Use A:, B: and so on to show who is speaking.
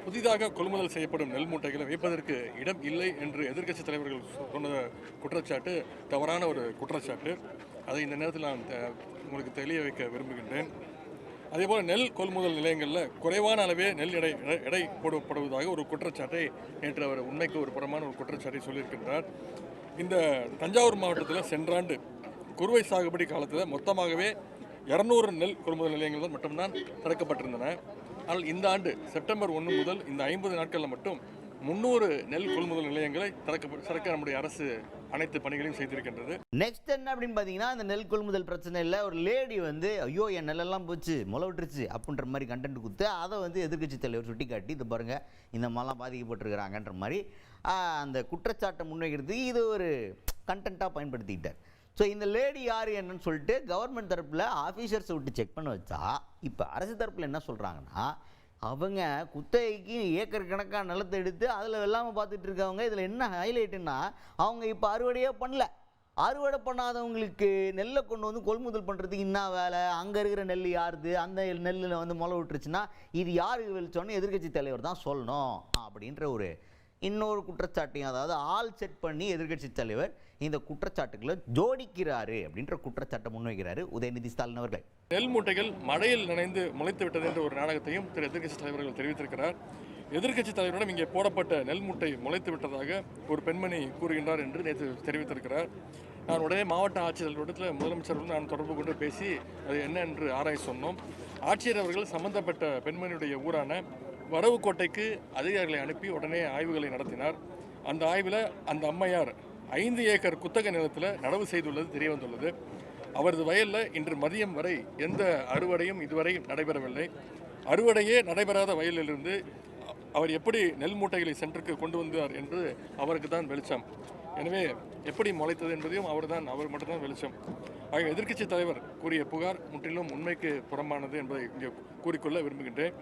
A: புதிதாக கொள்முதல் செய்யப்படும் நெல் மூட்டைகளை வைப்பதற்கு இடம் இல்லை என்று எதிர்க்கட்சித் தலைவர்கள் சொன்ன குற்றச்சாட்டு தவறான ஒரு குற்றச்சாட்டு. அதை இந்த நேரத்தில் நான் உங்களுக்கு தெளிய வைக்க விரும்புகின்றேன். அதேபோல் நெல் கொள்முதல் நிலையங்களில் குறைவான அளவே நெல் எடை போடப்படுவதாக ஒரு குற்றச்சாட்டை நேற்று அவர் உண்மைக்கு ஒரு புறமான ஒரு குற்றச்சாட்டை சொல்லியிருக்கின்றார். இந்த தஞ்சாவூர் மாவட்டத்தில் சென்றாண்டு குறுவை சாகுபடி காலத்தில் மொத்தமாகவே 200 நெல் கொள்முதல் நிலையங்கள் மட்டும்தான் திறக்கப்பட்டிருந்தன. ஆனால் இந்த ஆண்டு செப்டம்பர் 1 முதல் இந்த 50 நாட்களில் மட்டும் 300 நெல் கொள்முதல் நிலையங்களை திறக்க நம்முடைய அரசு அனைத்து பணிகளையும் செய்திருக்கின்றது.
B: நெக்ஸ்ட் என்ன அப்படின்னு பார்த்தீங்கன்னா, இந்த நெல் கொள்முதல் பிரச்சனை இல்லை, ஒரு லேடி வந்து ஐயோ என் நெல்லெல்லாம் போச்சு முளை விட்டுருச்சு அப்படின்ற மாதிரி கண்டென்ட் கொடுத்து அதை வந்து எதிர்க்கட்சி தலைவர் சுட்டி காட்டி இது பாருங்கள் இந்த மாதிரிலாம் பாதிக்கப்பட்டிருக்கிறாங்கன்ற மாதிரி அந்த குற்றச்சாட்டை முன்வைக்கிறது இது ஒரு கண்டென்ட்டாக பயன்படுத்திக்கிட்டார். ஸோ இந்த லேடி யார் என்னன்னு சொல்லிட்டு கவர்மெண்ட் தரப்பில் ஆஃபீஸர்ஸை விட்டு செக் பண்ண வச்சா, இப்போ அரசு தரப்பில் என்ன சொல்கிறாங்கன்னா, அவங்க குத்தகைக்கு ஏக்கர் கணக்கான நிலத்தை எடுத்து அதில் வெள்ளாமல் பார்த்துட்டு இருக்கவங்க. இதில் என்ன ஹைலைட்டுன்னா, அவங்க இப்போ அறுவடையே பண்ணல. அறுவடை பண்ணாதவங்களுக்கு நெல்லை கொண்டு வந்து கொள்முதல் பண்ணுறதுக்கு என்ன வேலை? அங்கே இருக்கிற நெல் யாருது? அந்த நெல்லில் வந்து முளை விட்டுருச்சுன்னா இது யாருக்கு வெளிச்சோன்னு எதிர்க்கட்சி தலைவர் தான் சொல்லணும் அப்படின்ற ஒரு இன்னொரு குற்றச்சாட்டையும், அதாவது ஆள் செட் பண்ணி எதிர்க்கட்சி தலைவர் இந்த குற்றச்சாட்டுகளை ஜோடிக்கிறாரு அப்படின்ற குற்றச்சாட்டை முன்வைக்கிறாரு உதயநிதி ஸ்டாலின் அவர்கள்.
A: நெல் மூட்டைகள் மழையில் நனைந்து முளைத்து விட்டது என்ற ஒரு நாடகத்தையும் திரு எதிர்க்கட்சி தலைவர்கள் தெரிவித்திருக்கிறார். எதிர்க்கட்சி தலைவரிடம் இங்கே போடப்பட்ட நெல் மூட்டை முளைத்து விட்டதாக ஒரு பெண்மணி கூறுகின்றார் என்று நேற்று தெரிவித்திருக்கிறார். நான் உடனே மாவட்ட ஆட்சியர்களிடத்தில் முதலமைச்சருடன் நான் தொடர்பு கொண்டு பேசி அது என்ன என்று ஆராய சொன்னோம். ஆட்சியர் அவர்கள் சம்பந்தப்பட்ட பெண்மணியுடைய ஊரான வரவுக்கோட்டைக்கு அதிகாரிகளை அனுப்பி உடனே ஆய்வுகளை நடத்தினார். அந்த ஆய்வில் அந்த அம்மையார் 5 ஏக்கர் குத்தகை நிலத்தில் நடவு செய்துள்ளது தெரிய வந்துள்ளது. அவரது வயலில் இன்று மதியம் வரை எந்த அறுவடையும் இதுவரை நடைபெறவில்லை. அறுவடையே நடைபெறாத வயலிலிருந்து அவர் எப்படி நெல் மூட்டைகளை சென்றுக்கு கொண்டு வந்தார் என்று அவருக்கு தான் வெளிச்சம். எனவே எப்படி முளைத்தது என்பதையும் அவர் மட்டும்தான் வெளிச்சம். ஆக எதிர்க்கட்சி தலைவர் கூறிய புகார் முற்றிலும் உண்மைக்கு புறம்பானது என்பதை இங்கே கூறிக்கொள்ள விரும்புகின்றேன்.